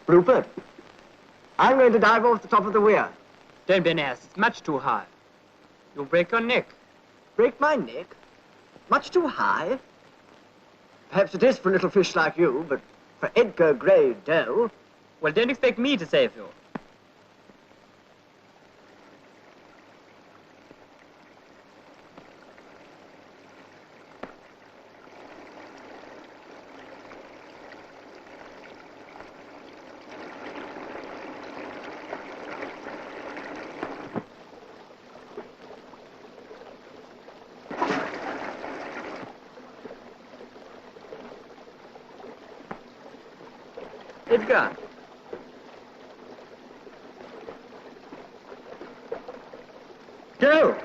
Rupert, I'm going to dive off the top of the weir. Don't be an ass. It's much too high. You'll break your neck. Break my neck? Much too high? Perhaps it is for a little fish like you, but for Edgar Gray Doe... Well, don't expect me to save you. Edgar. Go!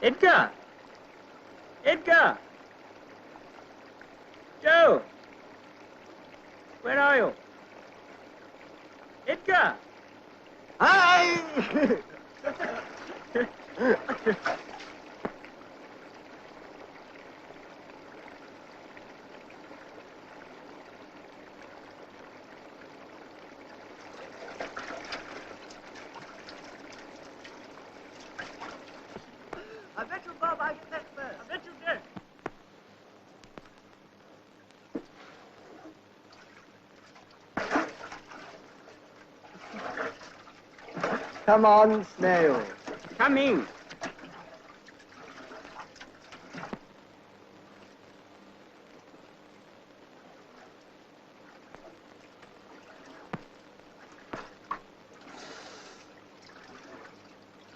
Edgar! Edgar! Joe! Where are you? Edgar! Hi! I bet you, Bob, I get that first. I bet you did. Come on, Snail. Coming.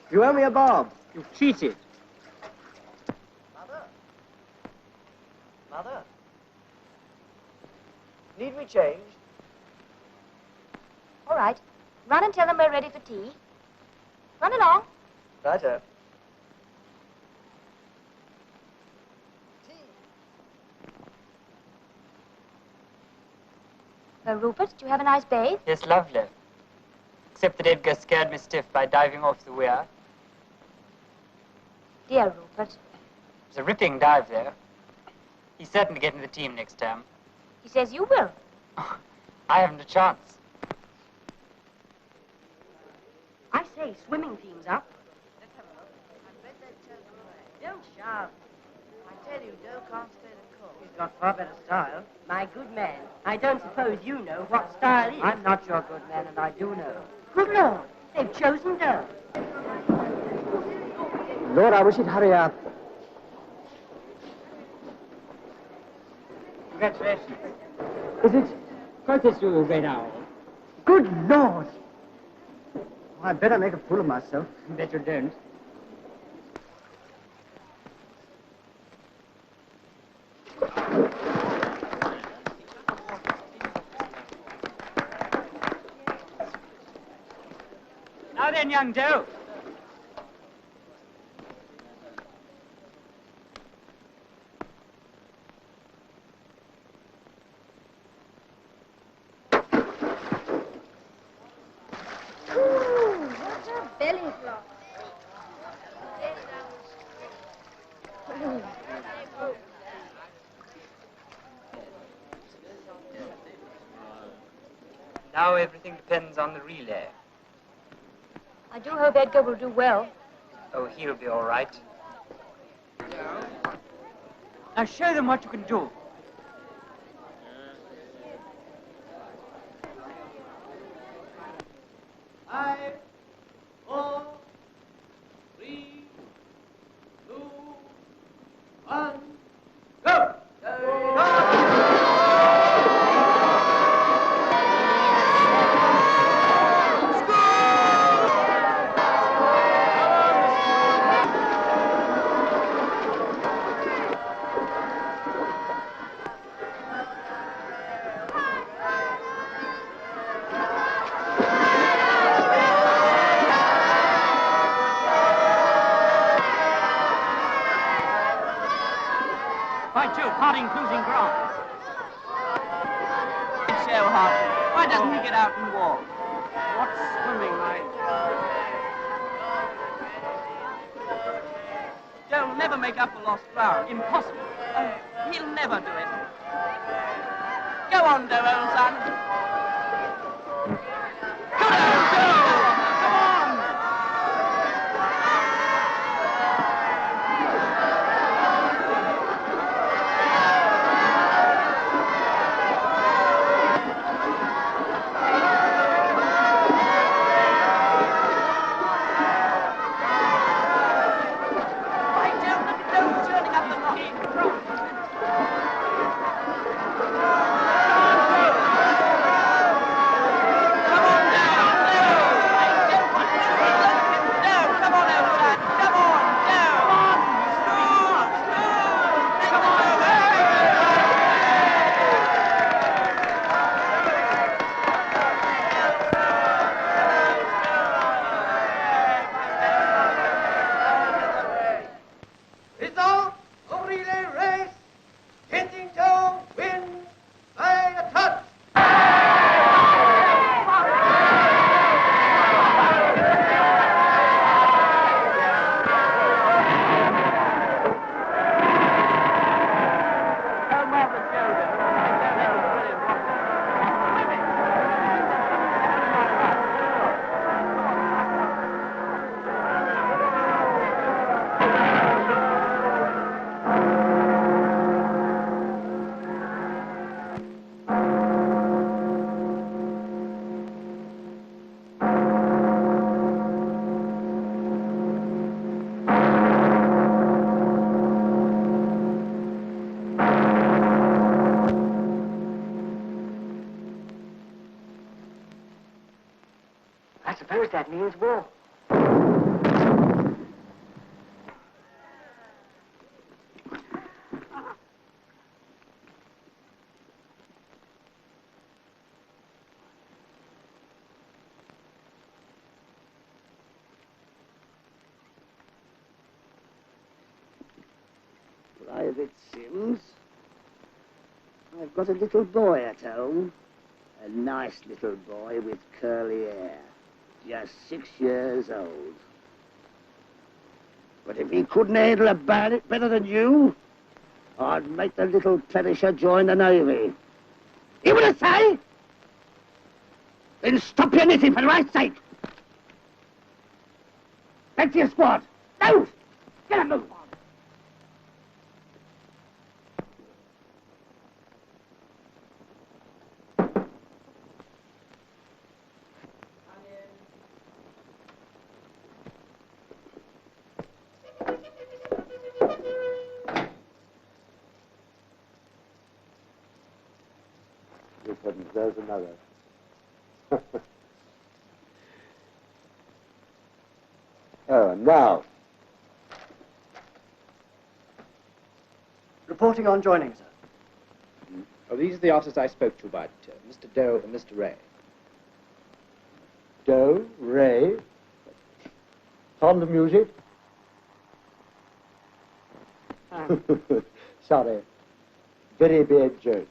You owe me a bob. You've cheated. Mother? Mother? Need we change? All right. Run and tell them we're ready for tea. Run along. Righto. Tea. Rupert, do you have a nice bathe? Yes, lovely. Except that Edgar scared me stiff by diving off the weir. Dear Rupert. It was a ripping dive, though. He's certain to get in the team next term. He says you will. I haven't a chance. I say, swimming team's up. Let's have a look. I bet they're chosen away. Don't shout. I tell you, Doe can't stay the course. He's got far better style. My good man, I don't suppose you know what style is. I'm not your good man, and I do know. Good Lord, they've chosen Doe. Lord, I wish he'd hurry up. Congratulations. Is it? Protest you, great owl. Good Lord! I'd better make a fool of myself. Bet you don't. Now then, young Doe. Belly flop. Now everything depends on the relay. I do hope Edgar will do well. Oh, he'll be all right. Now show them what you can do. 5, 4, 3, 2, 1, go! Parting cruising ground. So hot. Why doesn't he get out and walk? What's swimming like? Joe'll never make up for lost ground. Impossible. He'll never do it. Go on, Doe, old son. Come on, Doe! Come on! I suppose that means war. Private Sims, I've got a little boy at home. A nice little boy with curly hair. Just 6 years old. But if he couldn't handle a bandit better than you, I'd make the little perisher join the Navy. You want to say? Then stop your knitting for Christ's sake. Back to your squad. Move! Get a move on. There's another. Oh, and now. Reporting on joining, sir. Oh, these are the artists I spoke to you about, Mr. Doe and Mr. Ray. Doe, Ray. Fond of music? Sorry. Very bad joke.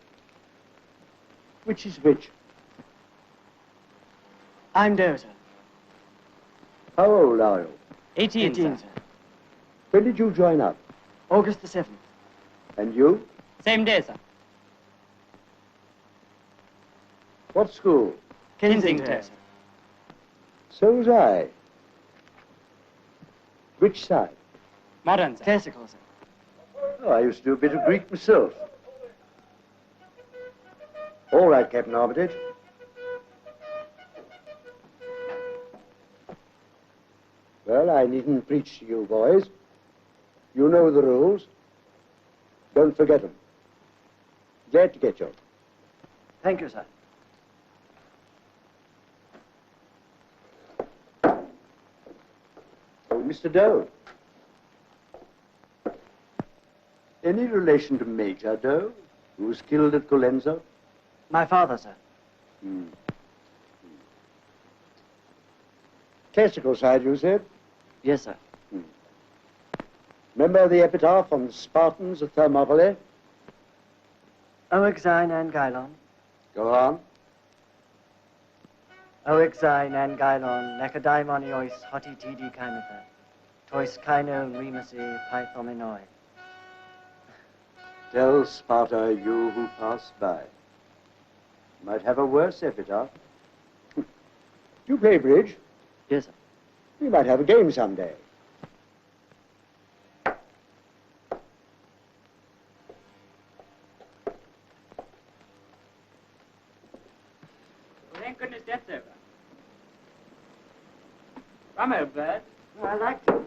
Which is which? I'm Doe, sir. How old are you? 18, sir. When did you join up? August the 7th. And you? Same day, sir. What school? Kensington, sir. So was I. Which side? Modern, sir. Classical, sir. Oh, I used to do a bit of Greek myself. All right, Captain Armitage. Well, I needn't preach to you boys. You know the rules. Don't forget them. Glad to get you. Thank you, sir. Oh, Mr. Doe. Any relation to Major Doe, who was killed at Colenso? My father, sir. Classical side, you said? Yes, sir. Remember the epitaph on the Spartans at Thermopylae? Oexine and Gylon. Go on. Oexine and Gylon, Lacedaimonios hoti tidi chimetha. Tois kaino remasi pythomenoi. Tell Sparta, you who pass by. Might have a worse epitaph. You play bridge? Yes, sir. We might have a game someday. Well, thank goodness that's over. Come, old bird. Oh, I like to.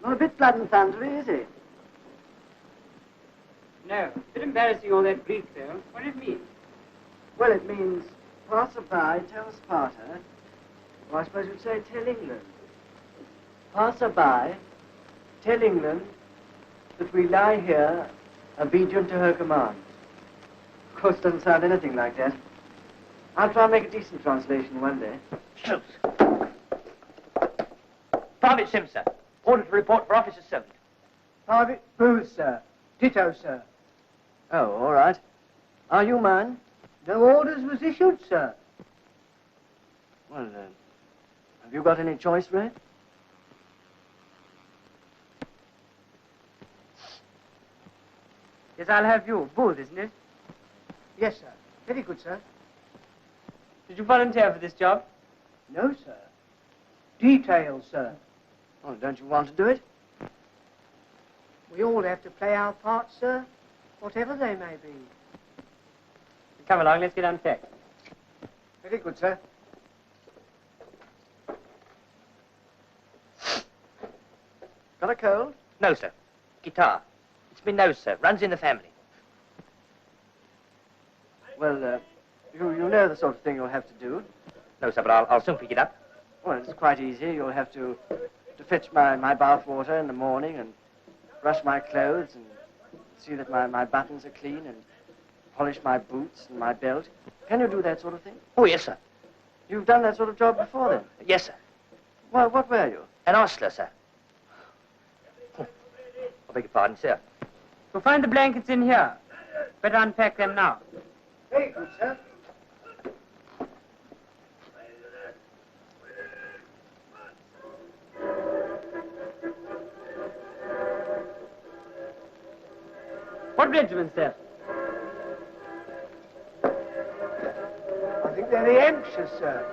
Not a bit blood and thundery, is it? No, a bit embarrassing all that Greek, though. What does it mean? Well, it means passerby, tell Sparta. Or I suppose you'd say tell England. Passerby, tell England that we lie here obedient to her command. Of course, it doesn't sound anything like that. I'll try and make a decent translation one day. Schultz. Private Sim, sir. Order to report for officer servant. Private Booth, sir. Ditto, sir. Oh, all right. Are you mine? No orders was issued, sir. Well, have you got any choice, Ray? Yes, I'll have you. Booth, isn't it? Yes, sir. Very good, sir. Did you volunteer for this job? No, sir. Details, sir. Oh, don't you want to do it? We all have to play our parts, sir, whatever they may be. Come along, let's get unpacked. Very good, sir. Got a cold? No, sir. Guitar. It's me nose, sir. Runs in the family. Well, you know the sort of thing you'll have to do. No, sir, but I'll soon pick it up. Well, it's quite easy. You'll have to fetch my bath water in the morning and brush my clothes and see that my buttons are clean and polish my boots and my belt. Can you do that sort of thing? Oh, yes, sir. You've done that sort of job before, then? Yes, sir. Well, what were you? An ostler, sir. I beg your pardon, sir. We'll find the blankets in here. Better unpack them now. Very good, sir. What regiment's that? I think they're the Hampshire, sir.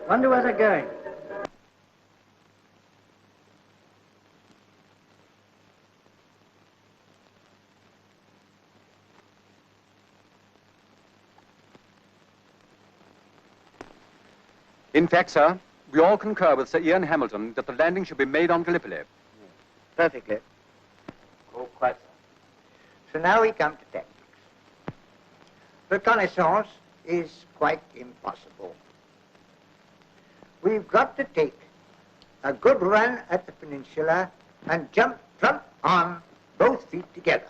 Wonder where they're going. In fact, sir, we all concur with Sir Ian Hamilton that the landing should be made on Gallipoli. Perfectly. Oh, quite so. So now we come to tactics. Reconnaissance is quite impossible. We've got to take a good run at the peninsula and jump plump on both feet together.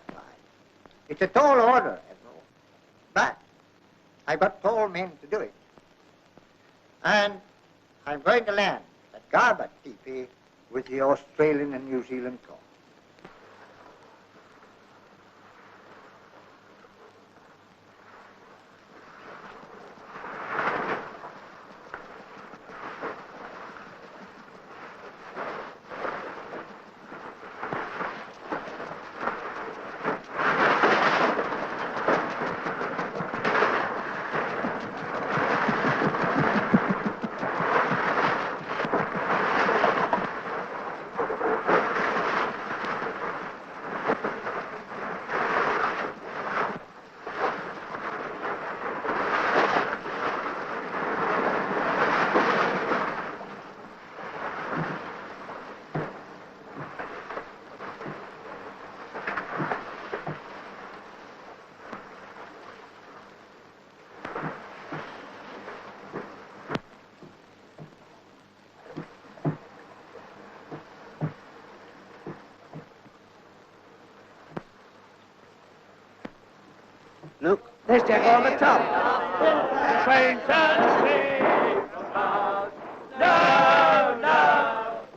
It's a tall order, Admiral, but I've got tall men to do it. And I'm going to land at Garbutt Teepee with the Australian and New Zealand Corps. Look, there's Jack on the top. Train turns me. No, no,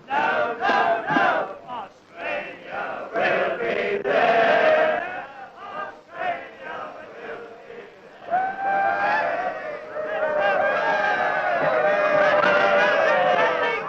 no, no, no. Australia will be there. Australia will be there.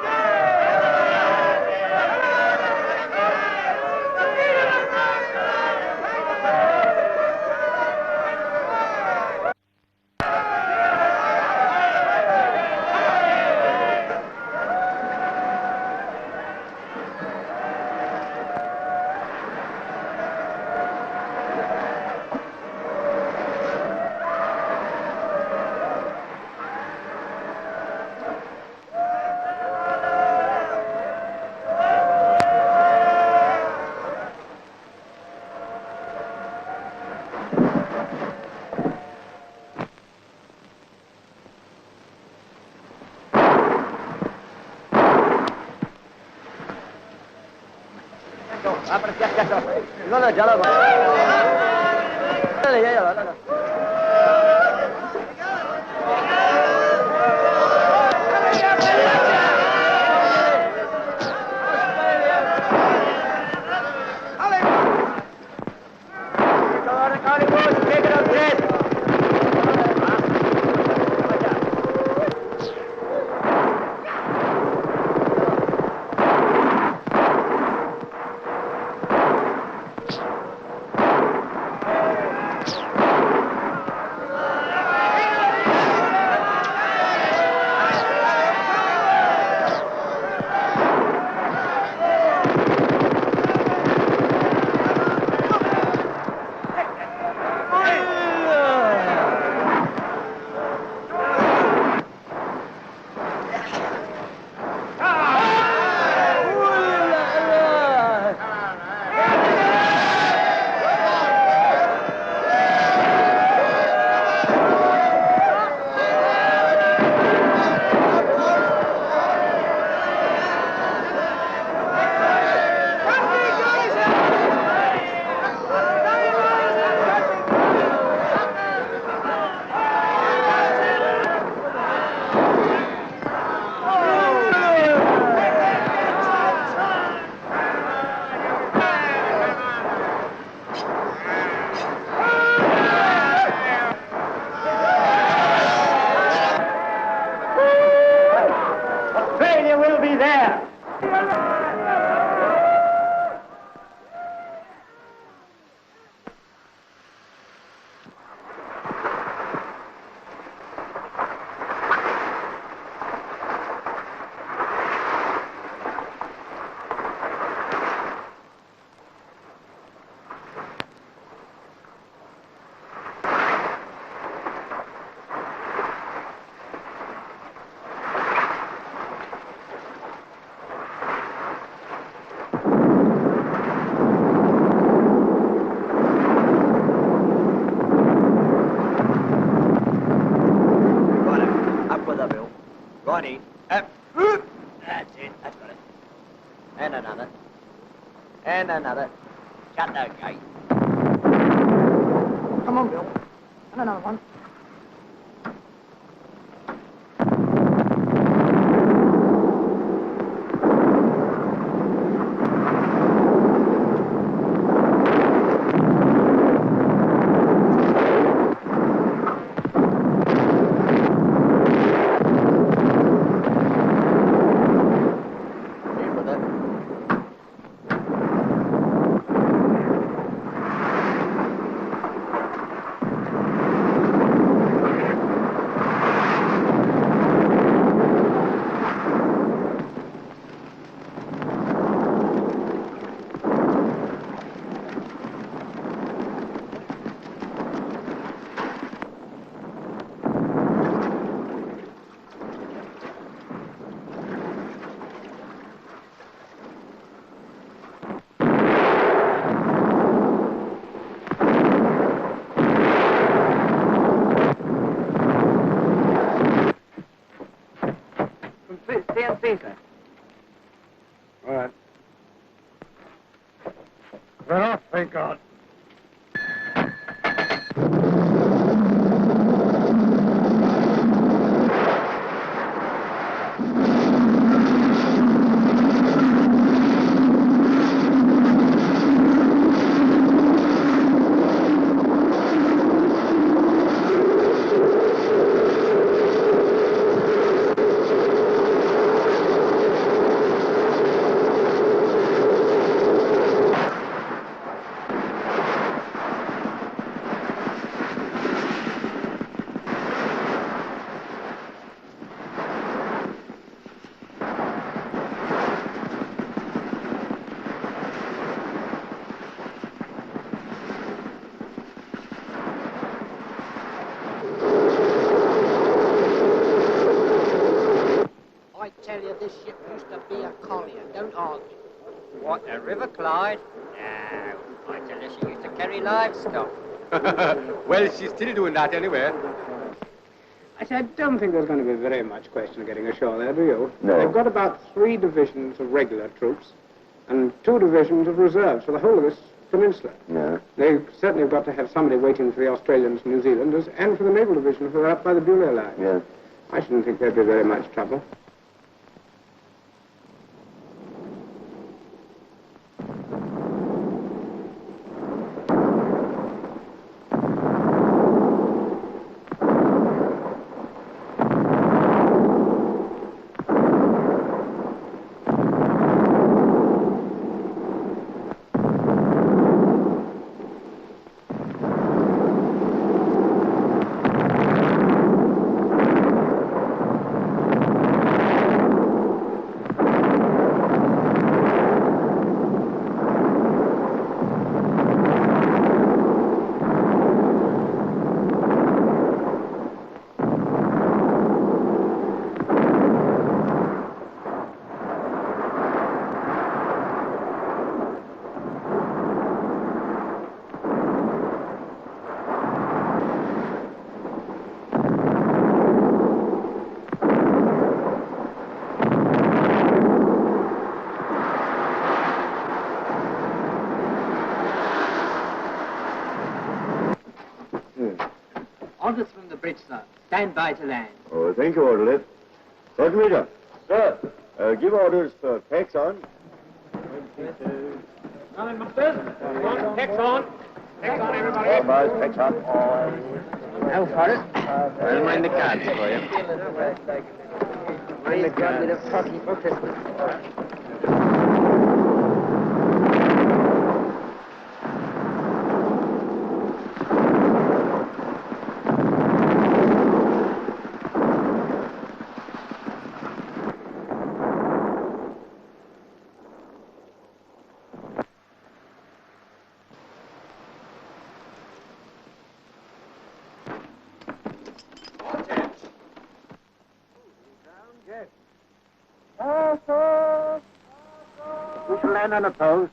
Righty. That's it. That's got it. And another. And another. Shut that gate. Come on, Bill. And another one. CNC, sir. All right. Run off, thank God. This ship used to be a collier. Don't argue. What, a River Clyde? No. I tell you, she used to carry livestock. Well, she's still doing that anyway. I said, I don't think there's going to be very much question of getting ashore there, do you? No. They've got about 3 divisions of regular troops, and 2 divisions of reserves for the whole of this peninsula. Yeah. They've certainly got to have somebody waiting for the Australians and New Zealanders and for the Naval Division who are up by the Beulah line. Yeah. I shouldn't think there'd be very much trouble. Orders from the bridge, sir. Stand by to land. Oh, thank you, Orderly. Sergeant Major. Sir. Give orders for packs on. Nothing, musters. Come on, packs on. Packs on, everybody. All boys, packs on. Now for it. I'll mind the cards for you. Mind the cards. With a turkey for Christmas. We shall land unopposed.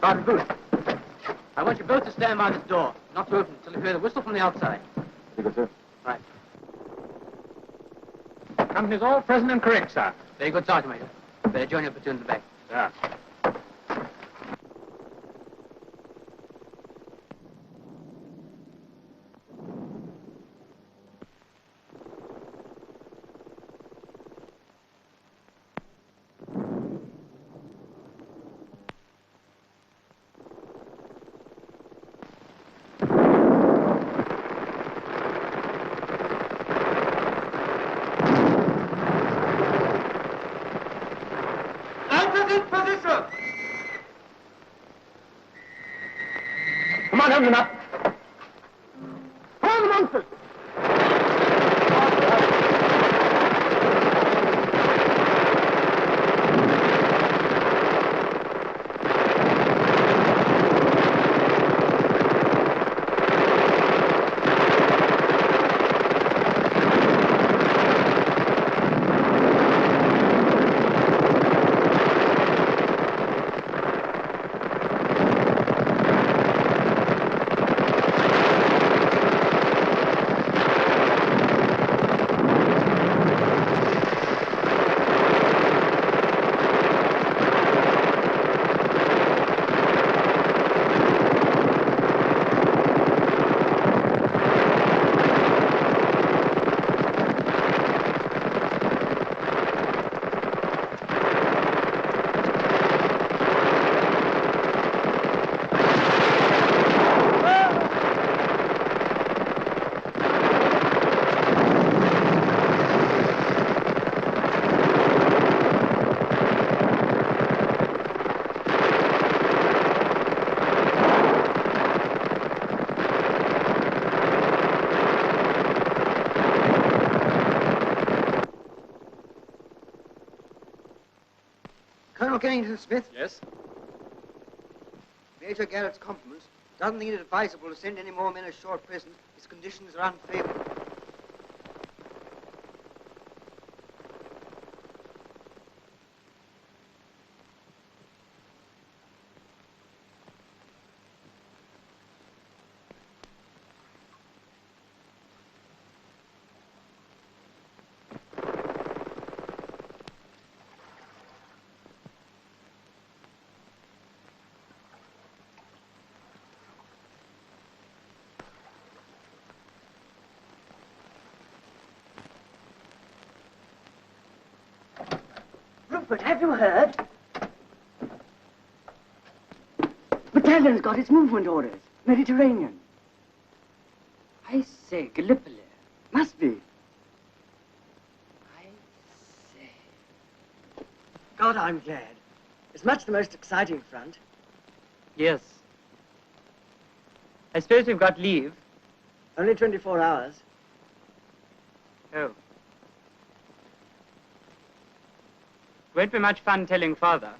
Sergeant Booth, I want you both to stand by this door, not to open until you hear the whistle from the outside. Yes, sir. Right. Company's all present and correct, sir. Very good, Sergeant Major. Better join your platoon in the back. Sir. Come on, open them up. Hold the monsters. Colonel Kennington Smith? Yes? Major Garrett's compliments. Doesn't think it advisable to send any more men ashore at present. His conditions are unfavorable. Rupert, have you heard? Battalion's got its movement orders. Mediterranean. I say, Gallipoli. Must be. I say. God, I'm glad. It's much the most exciting front. Yes. I suppose you've got leave. Only 24 hours. Oh. Won't be much fun telling Father.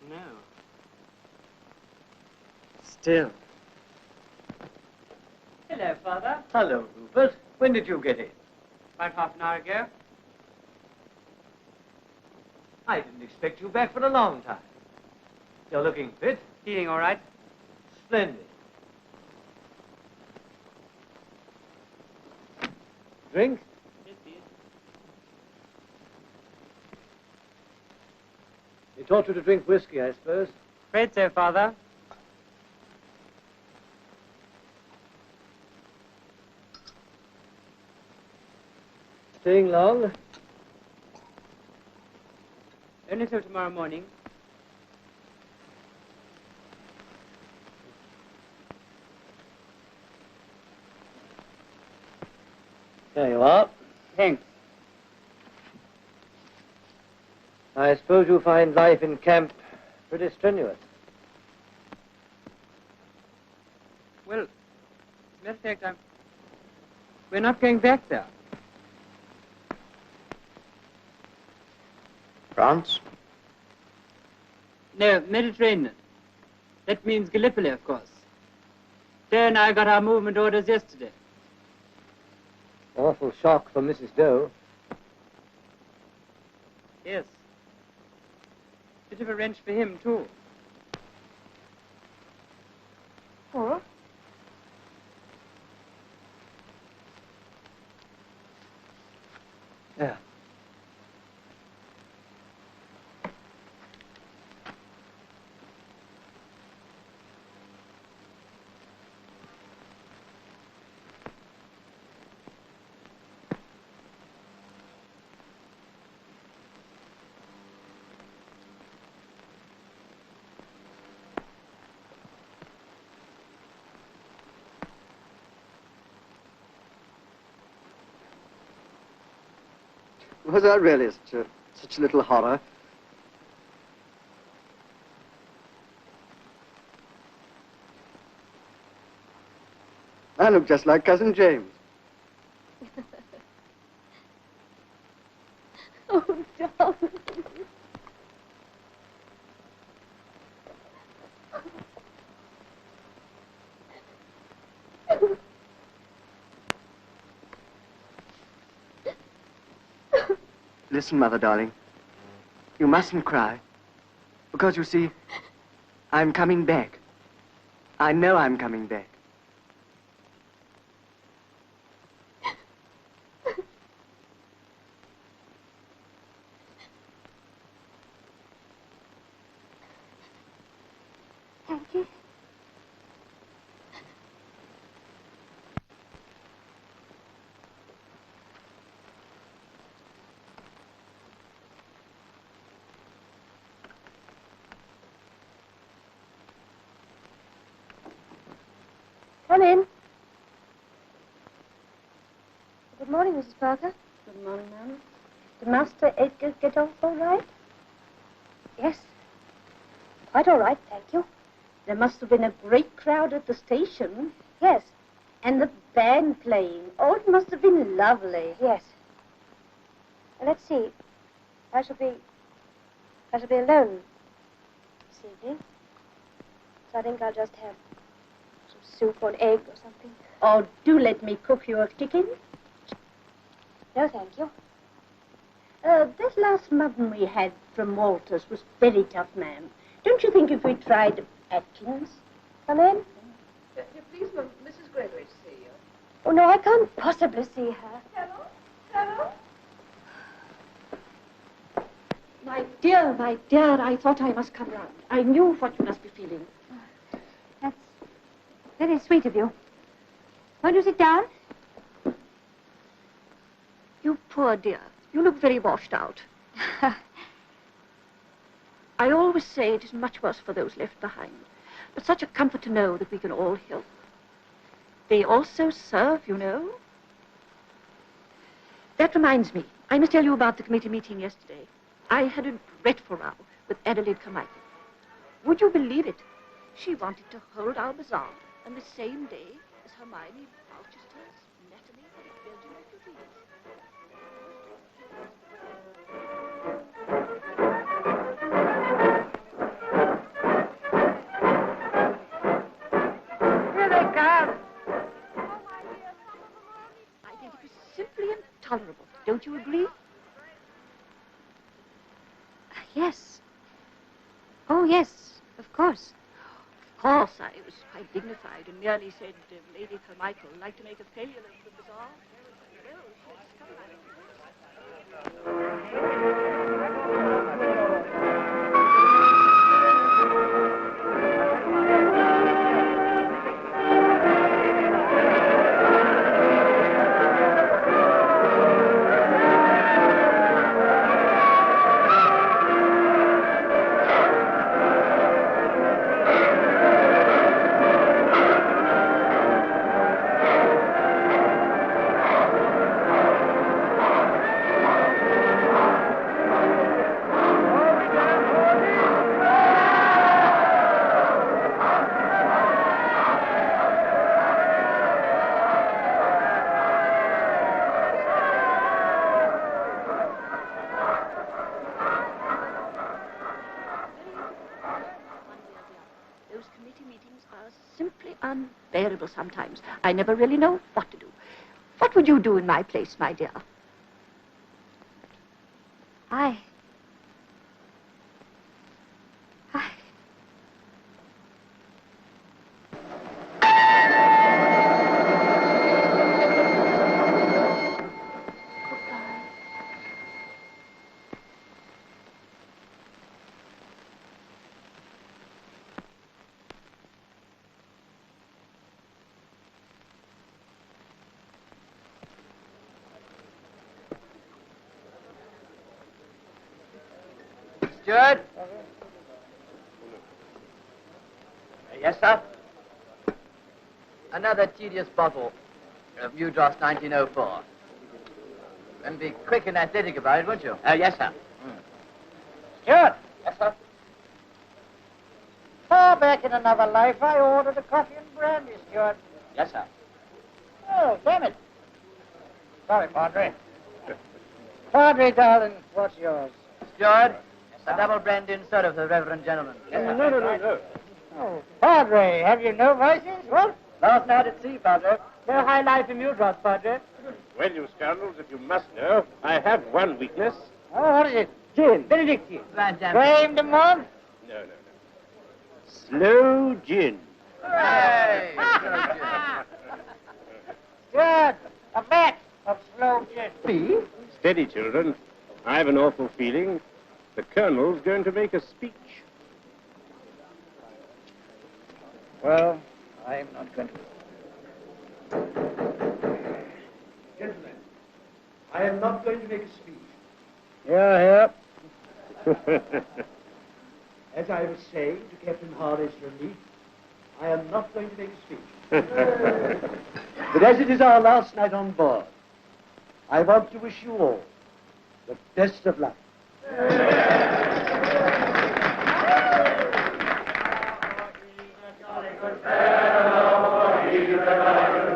No. Still. Hello, Father. Hello, Rupert. When did you get in? About half an hour ago. I didn't expect you back for a long time. You're looking fit. Feeling all right? Splendid. Drink? Yes, please. He taught you to drink whiskey, I suppose. Afraid so, Father. Staying long? Only till tomorrow morning. There you are. Thanks. I suppose you find life in camp pretty strenuous. Well, as a matter of fact, we're not going back there. France? No, Mediterranean. That means Gallipoli, of course. Joe and I got our movement orders yesterday. Awful shock for Mrs. Doe. Yes. Bit of a wrench for him, too. Oh? Yeah. Was that really such a little horror? I look just like Cousin James. Oh, darling. Listen, Mother, darling. You mustn't cry. Because, you see, I'm coming back. I know I'm coming back. Thank you. Come in. Good morning, Mrs. Parker. Good morning, ma'am. Did Master Edgar get off all right? Yes. Quite all right, thank you. There must have been a great crowd at the station. Yes. And the band playing. Oh, it must have been lovely. Yes. Let's see. I shall be alone this evening. So I think I'll just have some soup or an egg or something. Oh, do let me cook you a chicken. No, thank you. That last mutton we had from Walter's was very tough, ma'am. Don't you think if we tried Atkins? Come in. Please, Mrs. Gregory to see you. Oh, no, I can't possibly see her. Hello? My dear, I thought I must come round. I knew what you must be feeling. That's very sweet of you. Won't you sit down? You poor dear. You look very washed out. I always say it is much worse for those left behind. But such a comfort to know that we can all help. They also serve, you know. That reminds me. I must tell you about the committee meeting yesterday. I had a dreadful row with Adelaide Carmichael. Would you believe it? She wanted to hold our bazaar on the same day as Hermione Rochester's anatomy of Belgian refugees. Here they come. I think it was simply intolerable. Don't you agree? Yes. Oh, yes, of course. Of course, I was quite dignified and merely said Lady Carmichael would like to make a failure of the bazaar. Well, she's come back. Unbearable sometimes. I never really know what to do. What would you do in my place, my dear? I... Steward? Yes, sir? Another tedious bottle of New Dross 1904. And be quick and athletic about it, won't you? Yes, sir. Steward. Yes, sir? Far back in another life, I ordered a coffee and brandy, Steward. Yes, sir. Oh, damn it. Sorry, Padre. Padre, darling, what's yours? Steward, a double brandy and soda for the reverend gentleman. Yes, sir. No. Oh, Padre, have you no vices? What? Last night at sea, Padre. No high life in New Dross, Padre. Well, you scoundrels, if you must know, I have one weakness. Oh, what is it? Gin. Benedictine. Crème de menthe? No. Slow gin. Hooray! Good. A vat of slow gin. Me? Steady, children. I have an awful feeling the Colonel's going to make a speech. Well, I'm not going to. Gentlemen, I am not going to make a speech. Yeah. As I was saying to Captain Hardy's relief, I am not going to make a speech. But as it is our last night on board, I want to wish you all the best of luck. He's a jolly good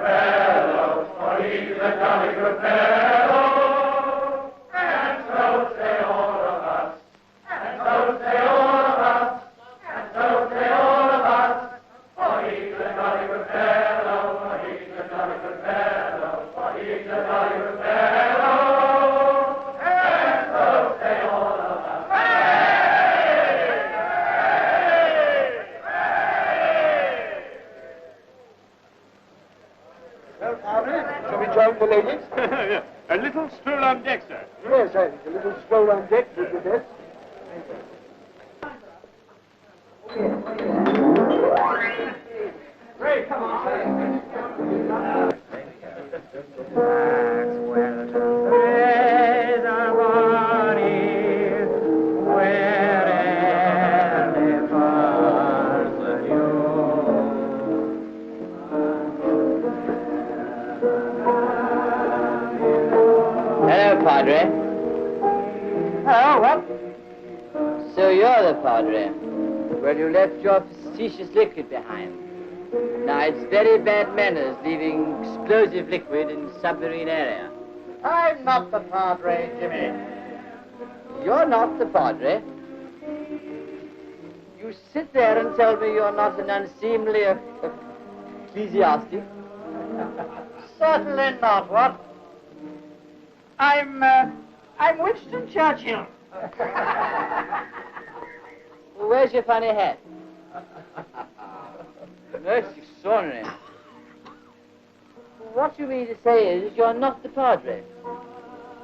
fellow, he's a jolly good fellow, and so say all little stroll on deck would be best. Ray, come on. Hello, Padre. Oh, what? So you're the Padre. Well, you left your facetious liquid behind. Now, it's very bad manners leaving explosive liquid in submarine area. I'm not the Padre, Jimmy. You're not the Padre. You sit there and tell me you're not an unseemly ecclesiastic. Certainly not, what? I'm Winston Churchill. Well, where's your funny hat? Most extraordinary. What you mean to say is you're not the Padre.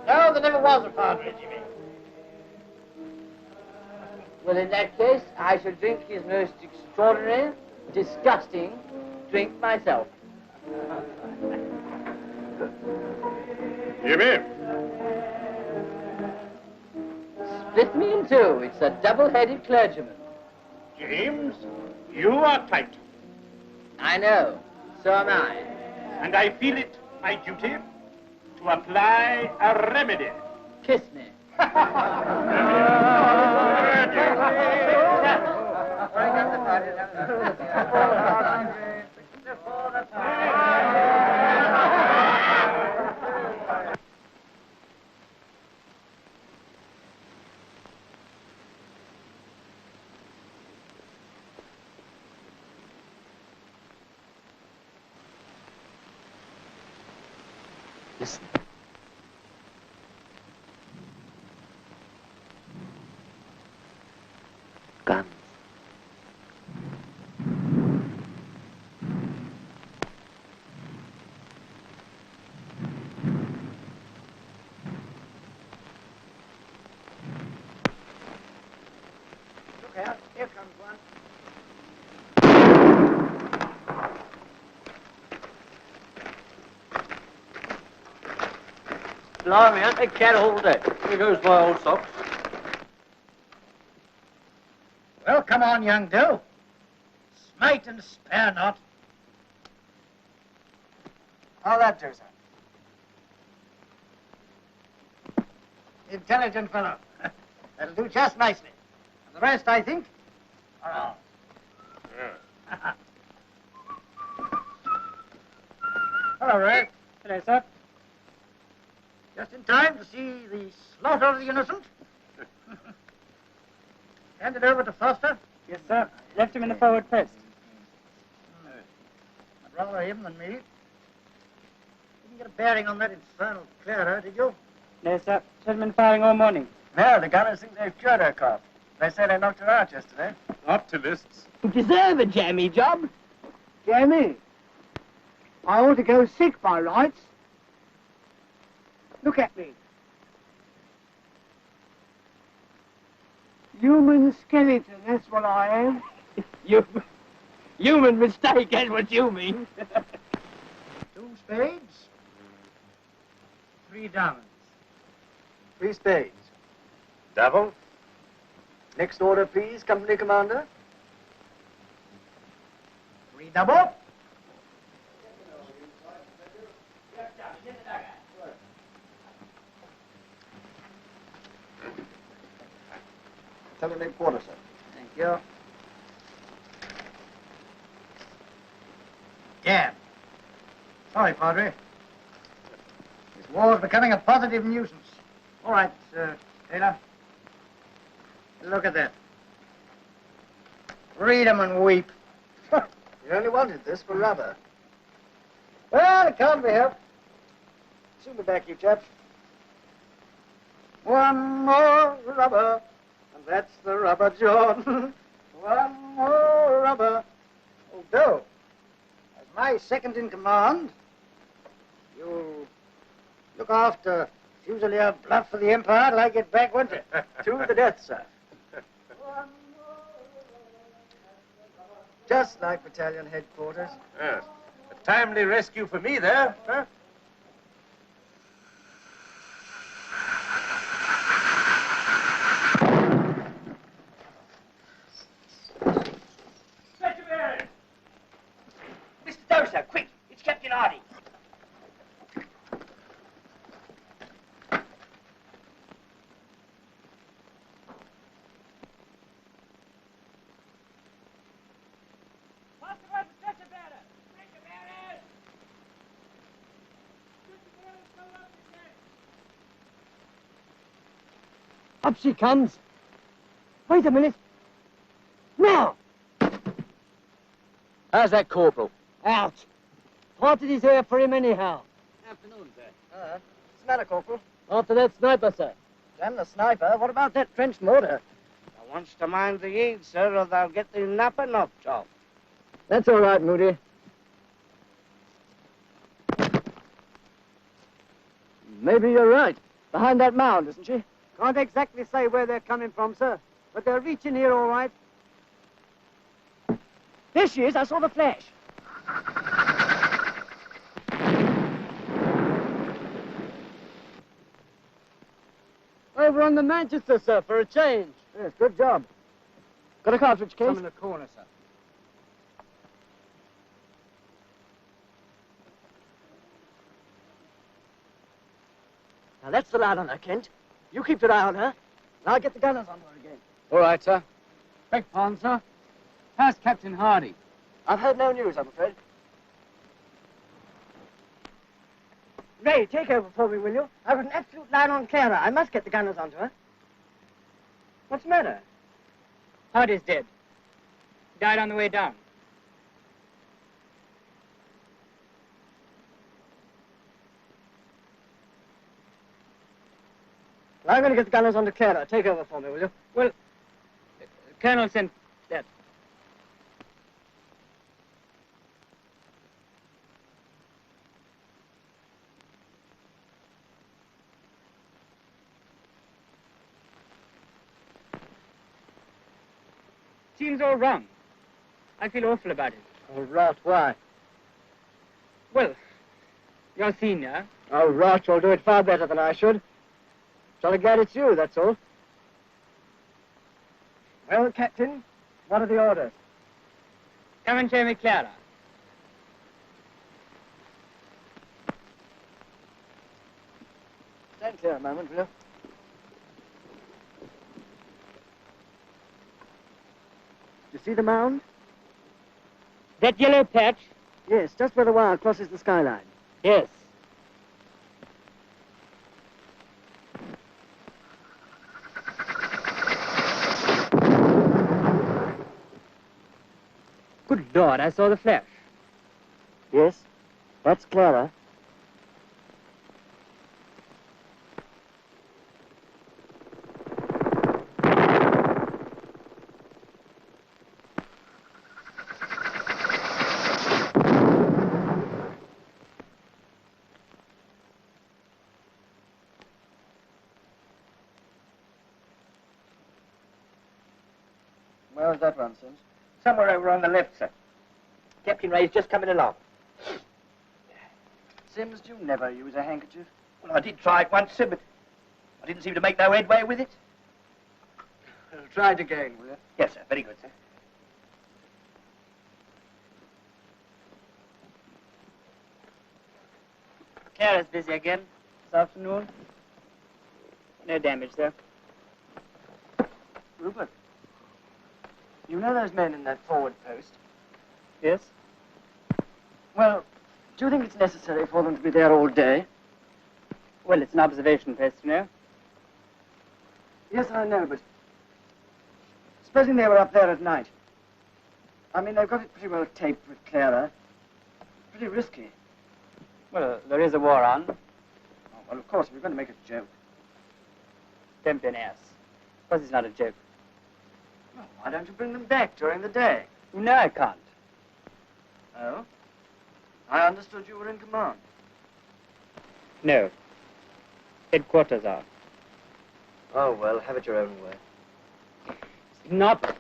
No, there never was a Padre, Jimmy. Well, in that case, I shall drink his most extraordinary, disgusting drink myself. Jimmy. Split me in two. It's a double-headed clergyman. James, you are tight. I know. So am I. And I feel it my duty to apply a remedy. Kiss me. Listen. Guns. Look out, here comes one. Blimey, ain't they cat all day? Here goes my old socks. Well, come on, young Doe. Smite and spare not. How'll that do, sir? Intelligent fellow. That'll do just nicely. And the rest, I think, are all. Hello, Ray. Hello, sir. Just in time to see the slaughter of the innocent. Hand it over to Foster. Yes, sir. Left him in the forward post. I'd rather him than me. Didn't get a bearing on that infernal Clara, did you? No, sir. She's been firing all morning. No, the gunners think they've cured her cough. They say they knocked her out yesterday. Optimists. You deserve a jammy job. Jamie, I ought to go sick by rights. Look at me. Human skeleton, that's what I am. Human mistake, that's what you mean. 2 spades, 3 diamonds. 3 spades. Double. Next order, please, company commander. 3 double. Tell him quarter, sir. Thank you. Damn. Sorry, Padre. This war's becoming a positive nuisance. All right, Taylor. Look at that. Read 'em and weep. You only wanted this for rubber. Well, it can't be helped. Soon be back, you chaps. One more rubber, and that's the rubber, John. One more rubber. Oh, Doe, as my second in command, you'll look after usually a bluff for the Empire. I'd like it back, wouldn't it? To the death, sir. Just like battalion headquarters. Yes. A timely rescue for me there, huh? Mr. Dozer, quick! It's Captain Hardy. Up she comes. Wait a minute. Now! How's that, Corporal? Out. Parted his hair for him anyhow. Afternoon, sir. What's the matter, Corporal? After that sniper, sir. Damn the sniper. What about that trench mortar? I wants to mind the yield, sir, or they'll get the napper knocked off. That's all right, Moody. Maybe you're right. Behind that mound, isn't she? Can't exactly say where they're coming from, sir. But they're reaching here all right. There she is. I saw the flash. Over on the Manchester, sir, for a change. Yes, good job. Got a cartridge case? Some in the corner, sir. Now, that's the lad on her, Kent. You keep your eye on her, and I'll get the gunners on her again. All right, sir. Beg pardon, sir. How's Captain Hardy? I've heard no news, I'm afraid. Ray, take over for me, will you? I've got an absolute line on Clara. I must get the gunners onto her. What's the matter? Hardy's dead. Died on the way down. Well, I'm going to get the gunners onto Clara. Take over for me, will you? Well, the Colonel sent that. Seems all wrong. I feel awful about it. Oh, rot, why? Well, you're senior. Oh, rot, you'll do it far better than I should. Jolly glad it's you, that's all. Well, Captain, what are the orders? Come and show me Clara. Stand clear a moment, will you? You see the mound? That yellow patch? Yes, just where the wire crosses the skyline. Yes. Good Lord, I saw the flash. Yes, that's Clara. Where was that one, Sims? Somewhere over on the left, sir. Captain Ray's just coming along. Sims, do you never use a handkerchief? Well, I did try it once, sir, but I didn't seem to make no headway with it. Try it again, will you? Yes, sir. Very good, sir. Clara's busy again this afternoon. No damage, sir. Rupert, you know those men in that forward post? Yes? Well, do you think it's necessary for them to be there all day? Well, it's an observation post, you know. Yes, I know, but supposing they were up there at night. I mean, they've got it pretty well taped with Clara. Pretty risky. Well, there is a war on. Oh, well, of course, if you're going to make a joke. Don't be an ass. Of course it's not a joke. Well, why don't you bring them back during the day? No, I can't. Oh? I understood you were in command. No. headquarters are. Oh, well, have it your own way. Not.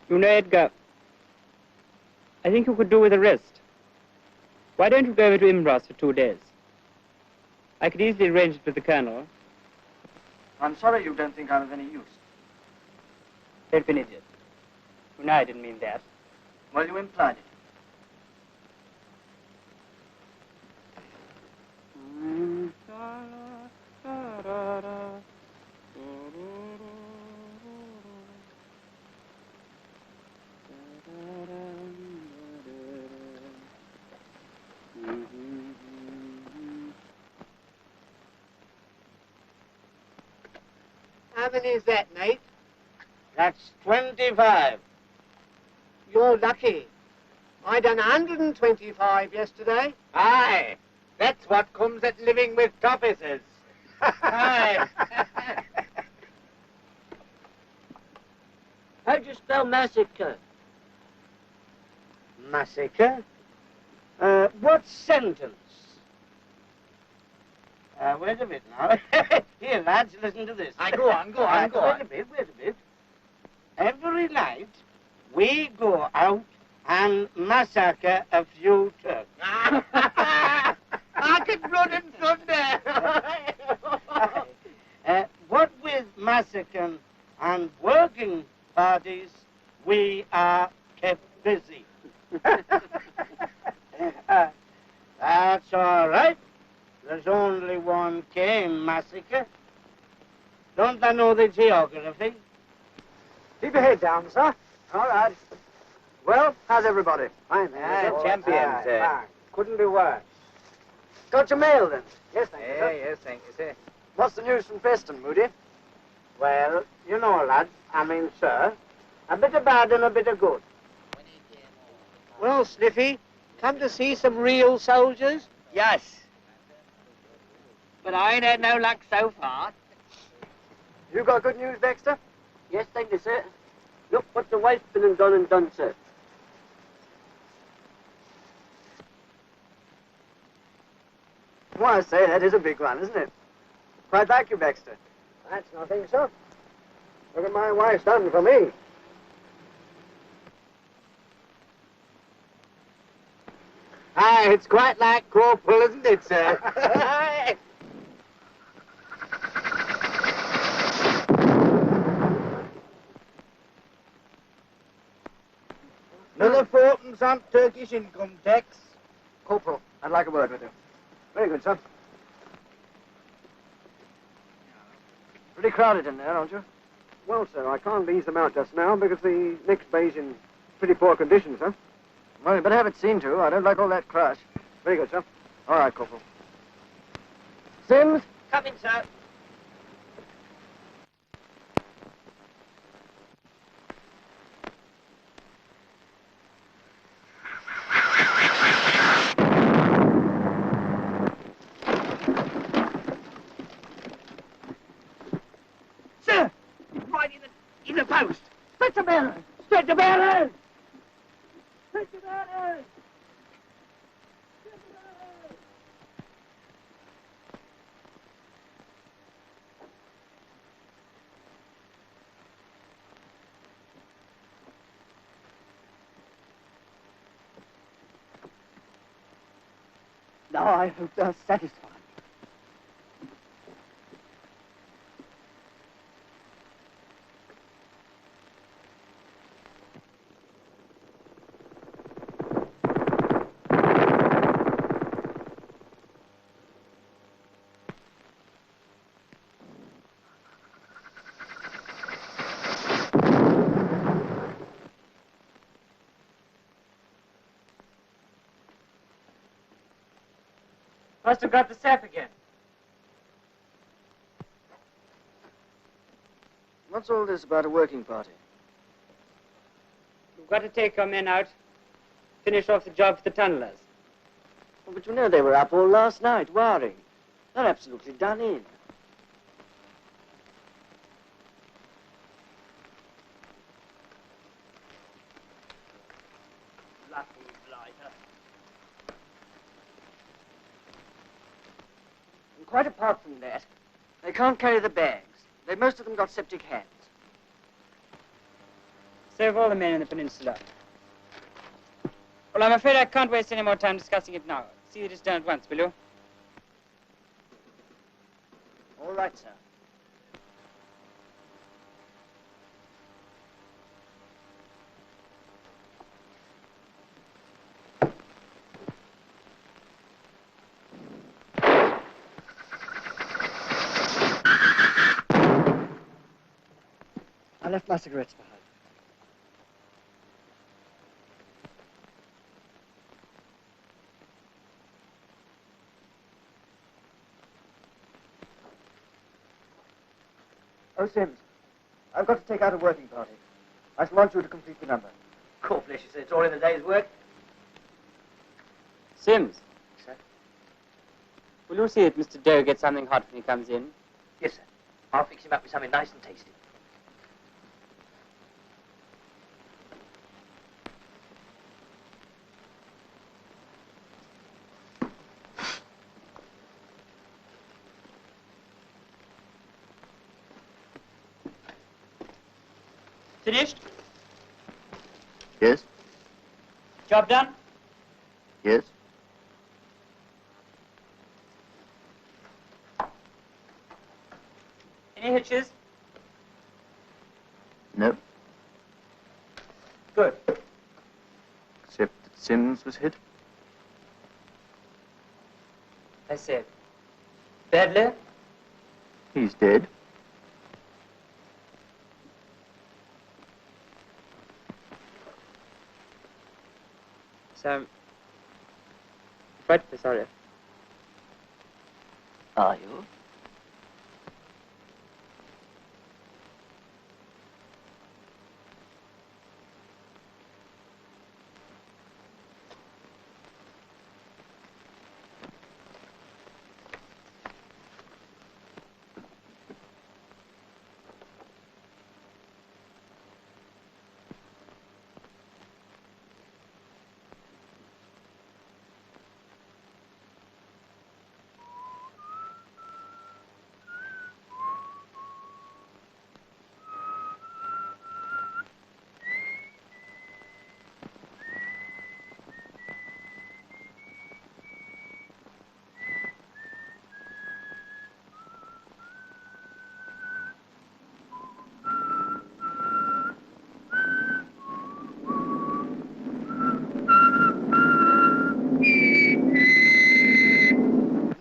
You know, Edgar, I think you could do with a rest. Why don't you go over to Imbros for 2 days? I could easily arrange it with the colonel. I'm sorry you don't think I'm of any use. Don't be an idiot. You know I didn't mean that. Well, you implied it. How many is that, mate? That's 25. You're lucky. I done 125 yesterday. Aye, that's what comes at living with officers. Aye. How'd you spell massacre? Massacre? What sentence? Wait a bit now. Here, lads, listen to this. Go on. Wait a bit. Every night, we go out and massacre a few Turks. I can run and thunder. What with massacring and working parties, we are kept busy. That's all right. There's only one Kane massacre. Don't I know the geography? Keep your head down, sir. All right. Well, how's everybody? Fine, thank you. Champions, Fine. Couldn't be worse. Got your mail, then? Yes, thank you, sir. Yes, thank you, sir. What's the news from Preston, Moody? Well, you know, lads, sir, a bit of bad and a bit of good. Well, Sniffy, come to see some real soldiers? Yes. But I ain't had no luck so far. You got good news, Dexter? Yes, thank you, sir. Look what the wife's been and done, sir. Well, I say, that is a big one, isn't it? Quite like you, Baxter. That's nothing, sir. Look what my wife's done for me. Aye, it's quite like Corporal, isn't it, sir? Another 4 on Turkish income tax. Corporal, I'd like a word with you. Very good, sir. Pretty crowded in there, aren't you? Well, sir, I can't ease them out just now because the next bay's in pretty poor condition, sir. Well, you better have it seen to. I don't like all that crush. Very good, sir. All right, Corporal. Sims? Come in, sir. Sir! Right in the post! Stretcher bearers! Stretcher bearers! Stretcher bearers! Now I hope they're satisfied. Must have got the sap again. What's all this about a working party? You've got to take your men out, finish off the job for the tunnelers. Oh, but you know they were up all last night, wiring. They're absolutely done in. And quite apart from that, they can't carry the bags. They've most of them got septic hands. Save all the men in the peninsula. Well, I'm afraid I can't waste any more time discussing it now. See that it's done at once, will you? All right, sir. I left my cigarettes behind. Oh, Sims, I've got to take out a working party. I shall want you to complete the number. God bless you, sir. It's all in the day's work. Sims. Sir? Will you see that Mr. Doe gets something hot when he comes in? Yes, sir. I'll fix him up with something nice and tasty. Finished? Yes? Job done? Yes? Any hitches? No. Good. Except that Sims was hit. I said. Badly? He's dead. So, I'm frightfully sorry. Are you?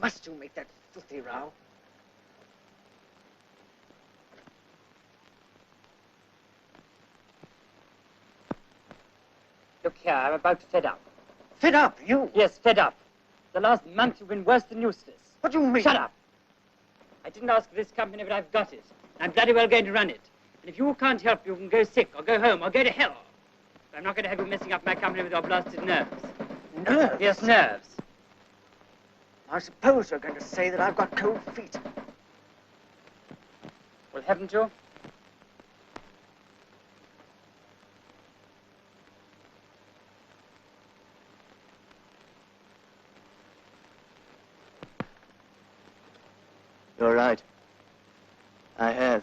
Must you make that filthy row? Look here, I'm about to fed up. Fed up, you? Yes, fed up. The last month you've been worse than useless. What do you mean? Shut up. I didn't ask for this company, but I've got it. I'm bloody well going to run it. And if you can't help, you can go sick, or go home, or go to hell. But I'm not going to have you messing up my company with your blasted nerves. Nerves? Yes, nerves. I suppose you're going to say that I've got cold feet. Well, haven't you? You're right. I have.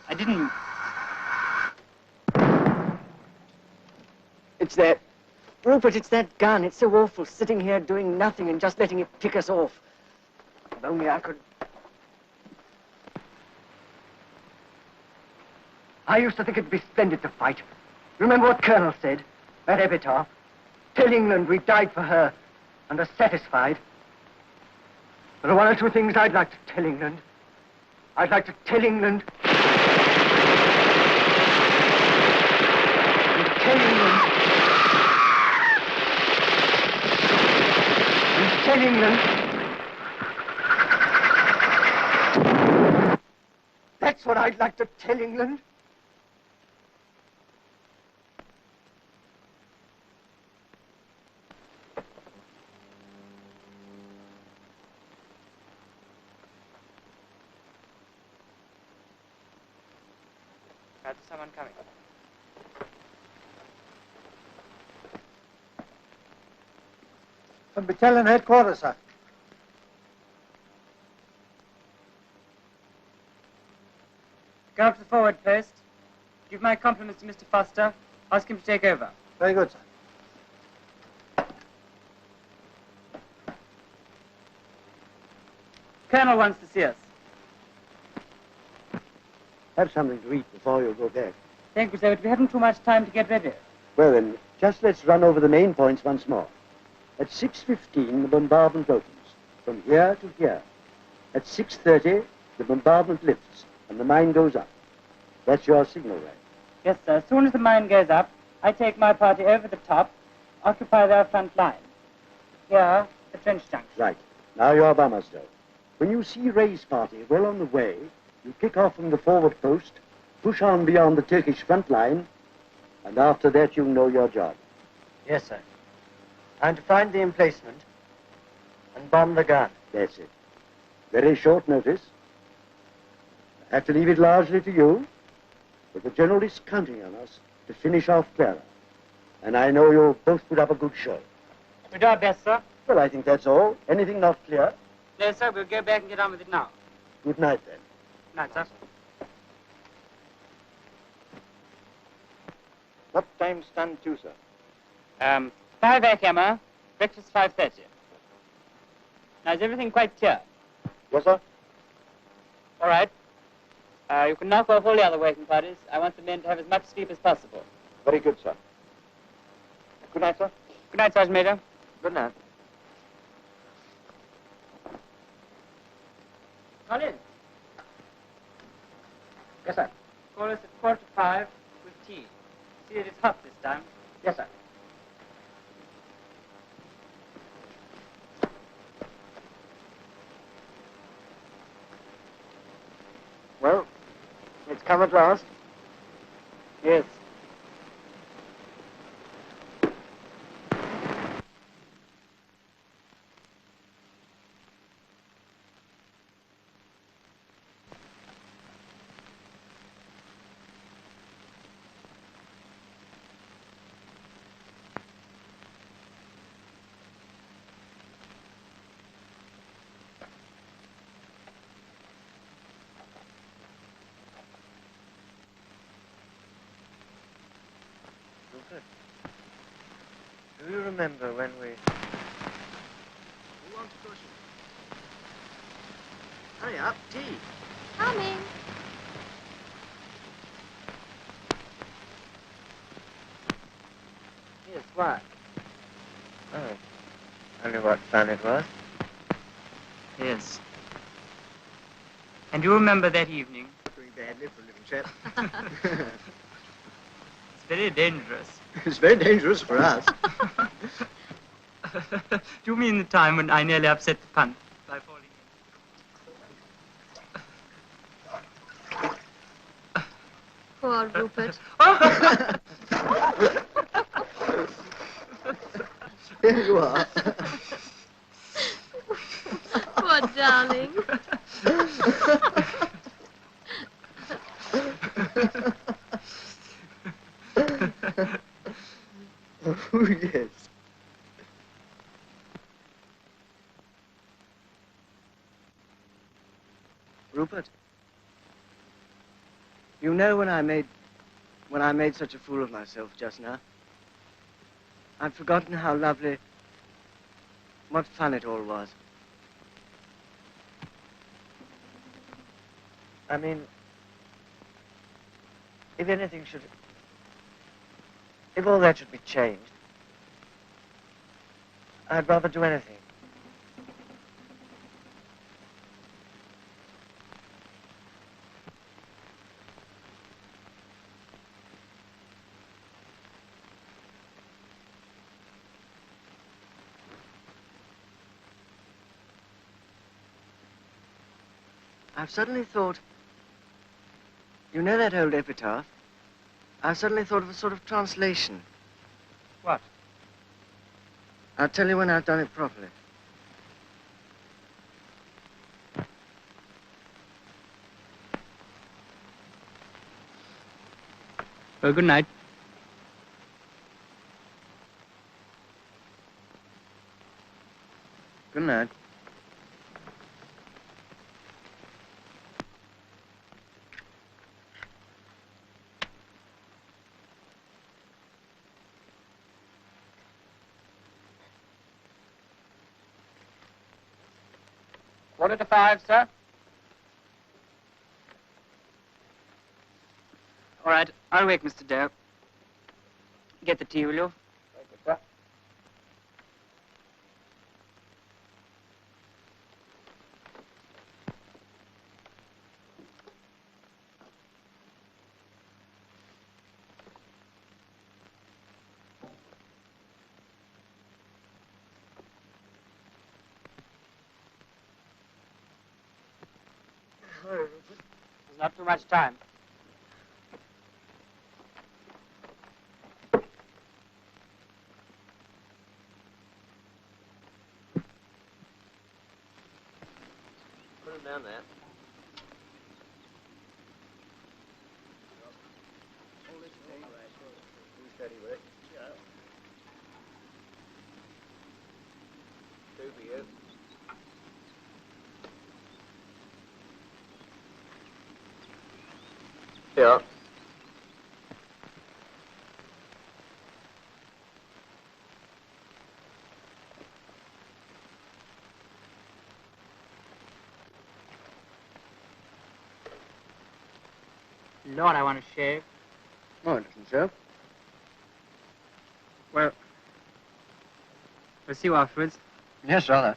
I didn't. It's that... Rupert, it's that gun. It's so awful, sitting here doing nothing and just letting it pick us off. If only I could... I used to think it'd be splendid to fight. Remember what Colonel said? That epitaph? Tell England we died for her and are satisfied. There are one or two things I'd like to tell England. I'd like to tell England... and tell England... and tell England... That's what I I'd like to tell England. There's someone coming. From battalion headquarters, sir. Go up to the forward post. Give my compliments to Mr. Foster. Ask him to take over. Very good, sir. Colonel wants to see us. Have something to eat before you go back. Thank you, sir, but we haven't too much time to get ready. Well then, just let's run over the main points once more. At 6:15, the bombardment opens, from here to here. At 6:30, the bombardment lifts, and the mine goes up. That's your signal, right? Yes, sir. As soon as the mine goes up, I take my party over the top, occupy their front line. Here, the trench junction. Right. Now your bombers go. When you see Ray's party well on the way, you kick off from the forward post, push on beyond the Turkish front line, and after that you know your job. Yes, sir. I'm to find the emplacement and bomb the gun. That's it. Very short notice. I have to leave it largely to you, but the General is counting on us to finish off Clara. And I know you'll both put up a good show. We do our best, sir. Well, I think that's all. Anything not clear? No, sir. We'll go back and get on with it now. Good night, then. Night, sir. What time's stand to, sir? 5 a.m. Breakfast 5:30. Now, is everything quite clear? Yes, sir. All right. You can knock off all the other working parties. I want the men to have as much sleep as possible. Very good, sir. Good night, sir. Good night, Sergeant Major. Good night. Colin, Yes, sir. call us at 4:45 with tea. See that it's hot this time. Yes, sir. Well, it's come at last. Yes. Do you remember when we... Who wants cushion? Hurry up, tea. Coming. Yes, what? Oh, I knew what fun it was. Yes. And you remember that evening? Doing badly for a little chap. It's very dangerous. It's very dangerous for us. Do you mean the time when I nearly upset the punt by falling in? Poor Rupert. Here you are. Poor darling. Oh, yes. Rupert, you know when I made such a fool of myself just now, I'd forgotten how lovely, what fun it all was. I mean, if anything should... If all that should be changed, I'd rather do anything. I've suddenly thought You know that old epitaph? I suddenly thought of a sort of translation. What? I'll tell you when I've done it properly. Well, good night. Good night. Quarter to 5, sir. All right, I'll wake Mr. Doe. Get the tea, will you? Thank you, sir. There's not too much time. Put him down there. Steady with it. Yeah. Two for you. Yeah. Lord, I want to shave. Oh, it doesn't show. Well, we'll see you afterwards. Yes, rather.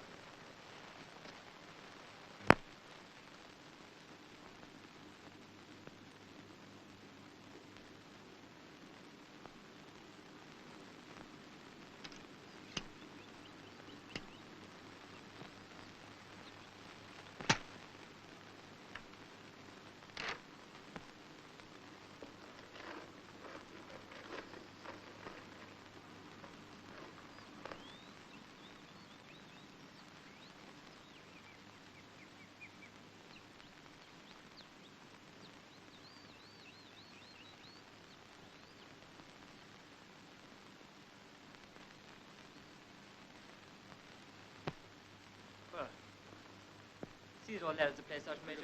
See it all there at the place, Sergeant Major.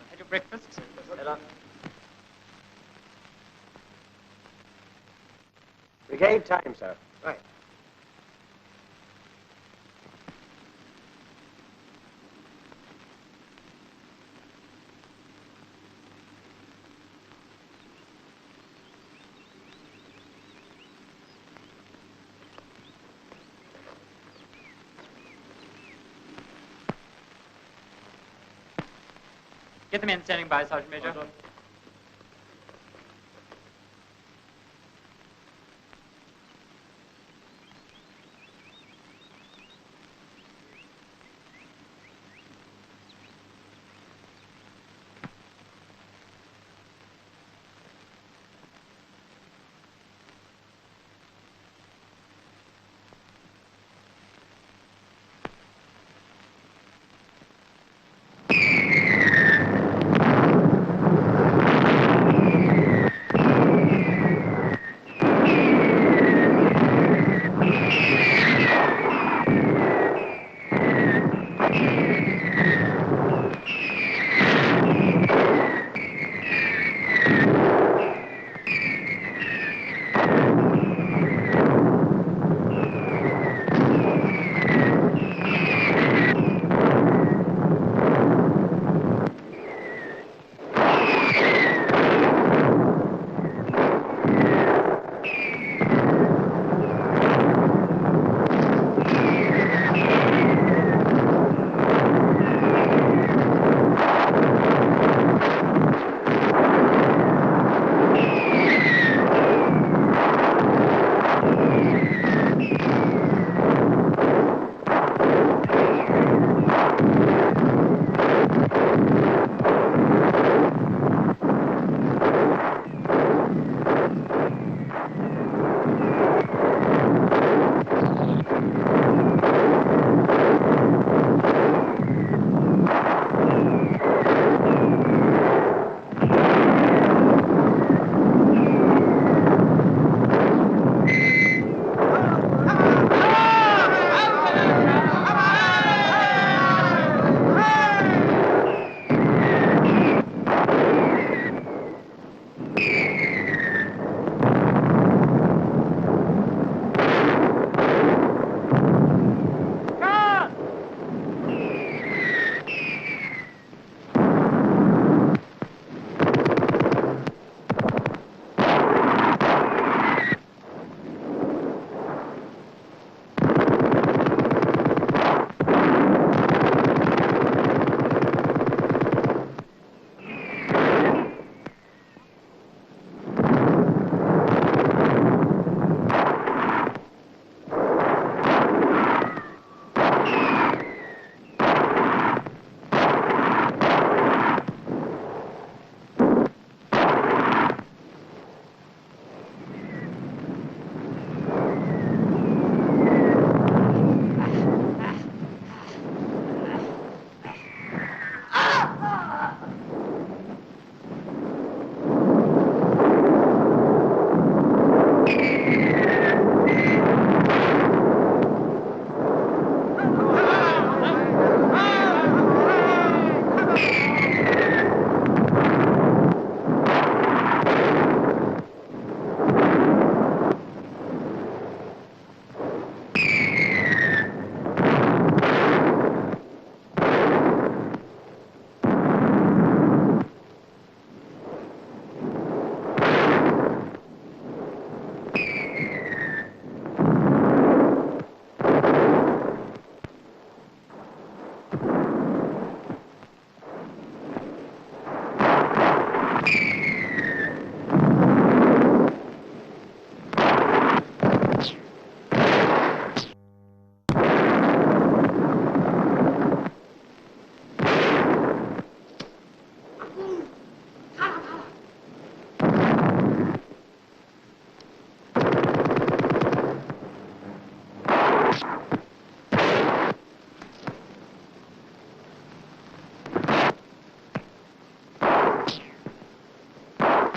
Had your breakfast? Hello. We gave time, sir. Right. Get the men standing by, Sergeant Major.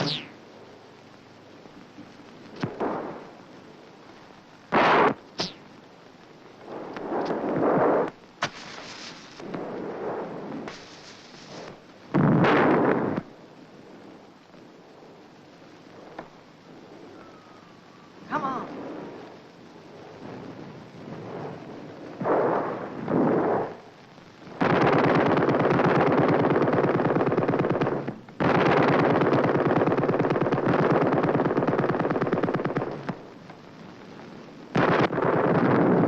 Come on.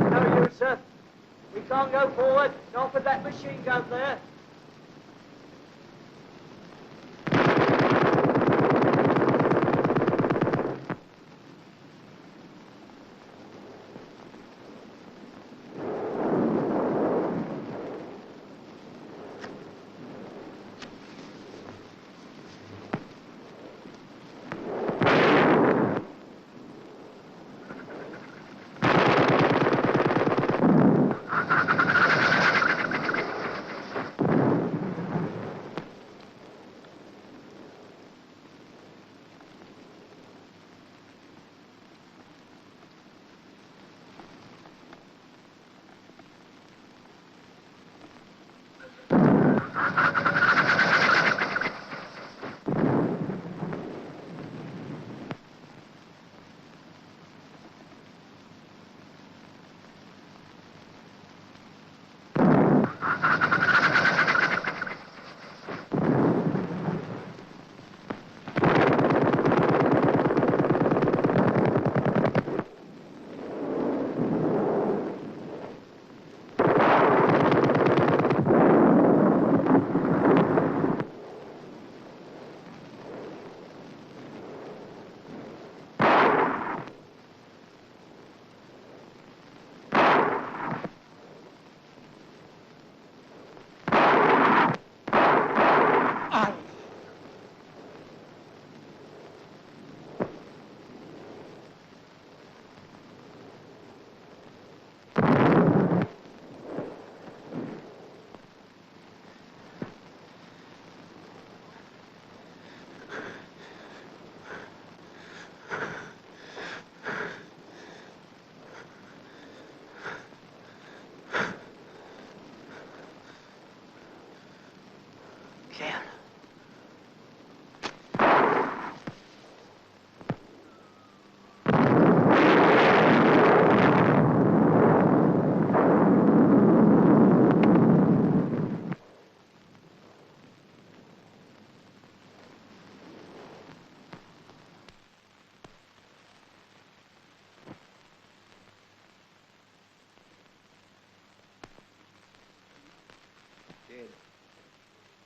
No use, sir. We can't go forward. Not with that machine gun there.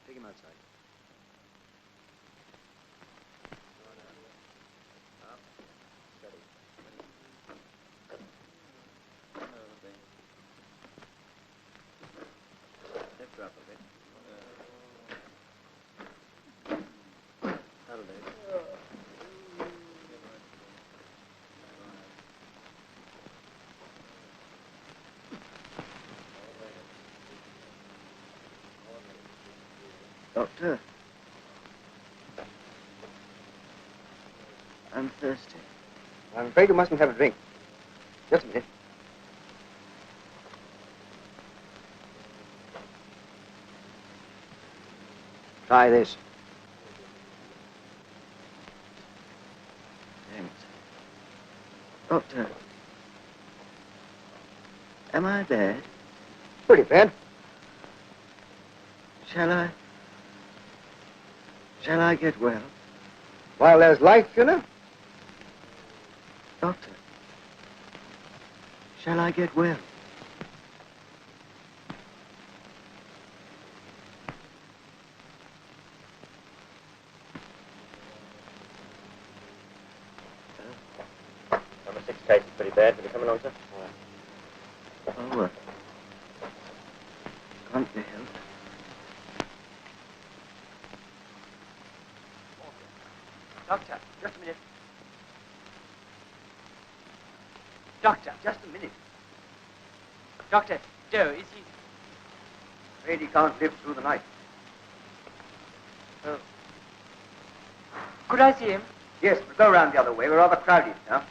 Take him outside. Up. Steady. Lift her up a bit. That'll do. Doctor, I'm thirsty. I'm afraid you mustn't have a drink. Just a minute. Try this. Thanks. Doctor, am I bad? Pretty bad. Shall I get well? While there's life, you know. Doctor, shall I get well? Number 6 case is pretty bad. Will you come along, sir? Oh, can't be helped. Doctor, just a minute. Doctor, just a minute. Doctor, Doe, is he... Afraid he can't live through the night. Oh. Could I see him? Yes, but go round the other way. We're rather crowded now.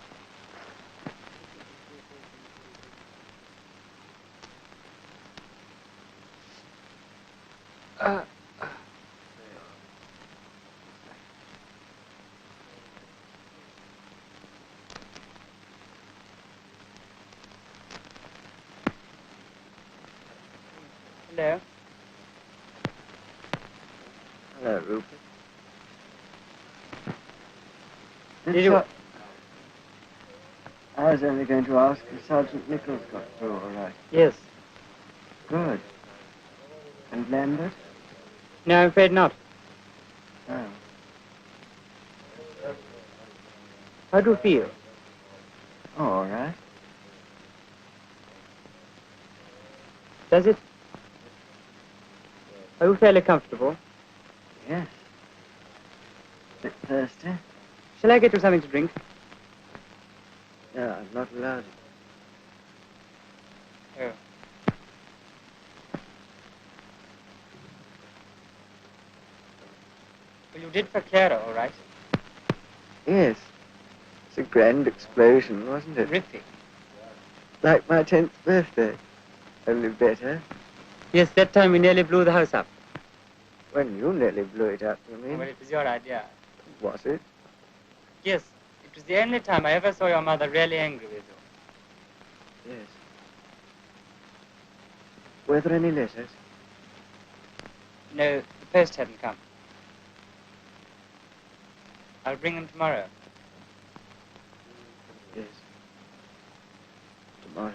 Hello. Hello, Rupert. Did you... I was only going to ask if Sergeant Nichols got through all right. Yes. Good. And Lambert? No, I'm afraid not. Oh. How do you feel? Oh, all right. Does it? Are you fairly comfortable? Yes. Bit thirsty? Shall I get you something to drink? No, I'm not allowed. Oh. Well, you did for Clara, all right? Yes. It's a grand explosion, wasn't it? Terrific. Like my 10th birthday. Only better. Yes, that time we nearly blew the house up. When you nearly blew it up, you mean? Well, it was your idea. Was it? Yes, it was the only time I ever saw your mother really angry with you. Yes. Were there any letters? No, the post hadn't come. I'll bring them tomorrow. Yes. Tomorrow.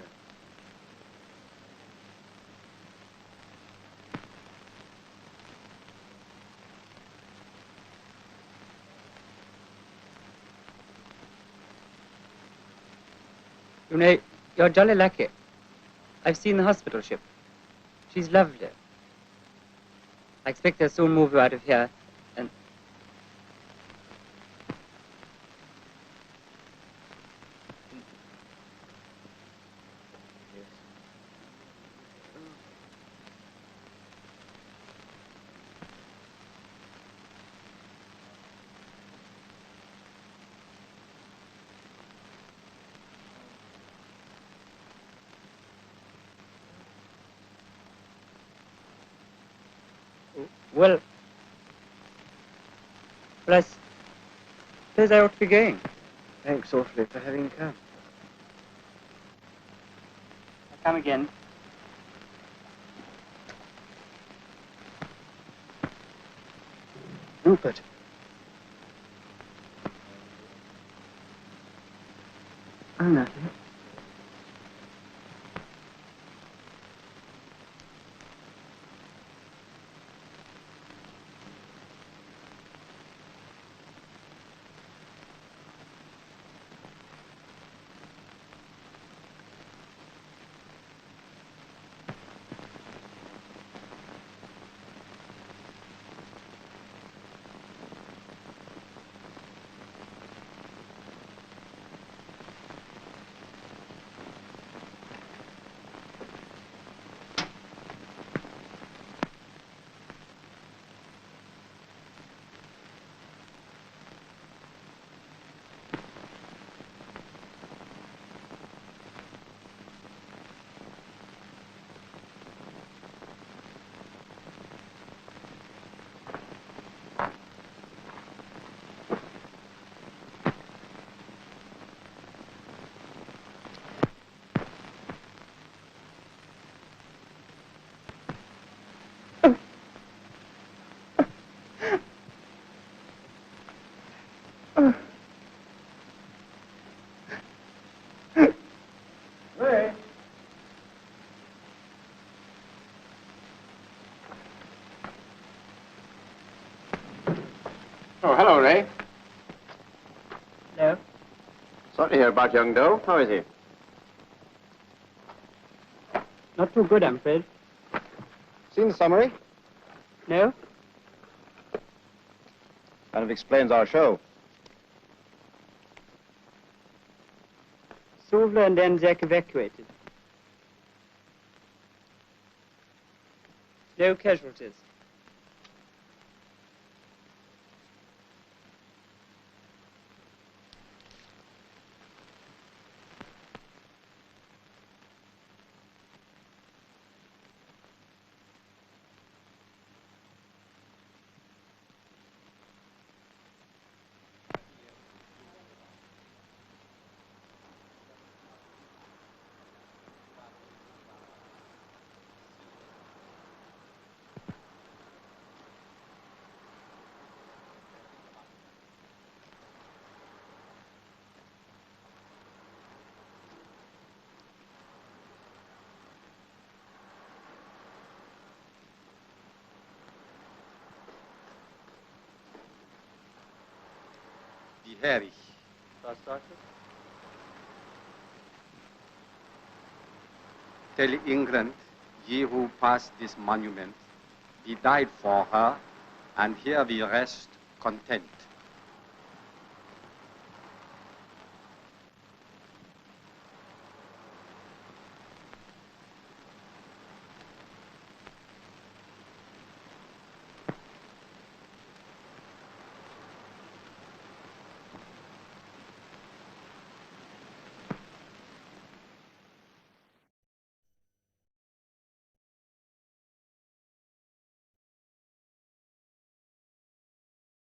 You know, you're jolly lucky. I've seen the hospital ship. She's lovely. I expect they'll soon move you out of here, and... Well, I suppose I ought to be going. Thanks awfully for having come. I'll come again. Rupert. Oh, nothing. Ray. Oh, hello, Ray. Hello. Sorry to hear about young Doe. How is he? Not too good, I'm afraid. Seen the summary? No? Kind of explains our show. Suvla and Anzac evacuated. No casualties. die Herrich. Was sagt es? Tell England, ye who passed this monument, we died for her, and here we rest content.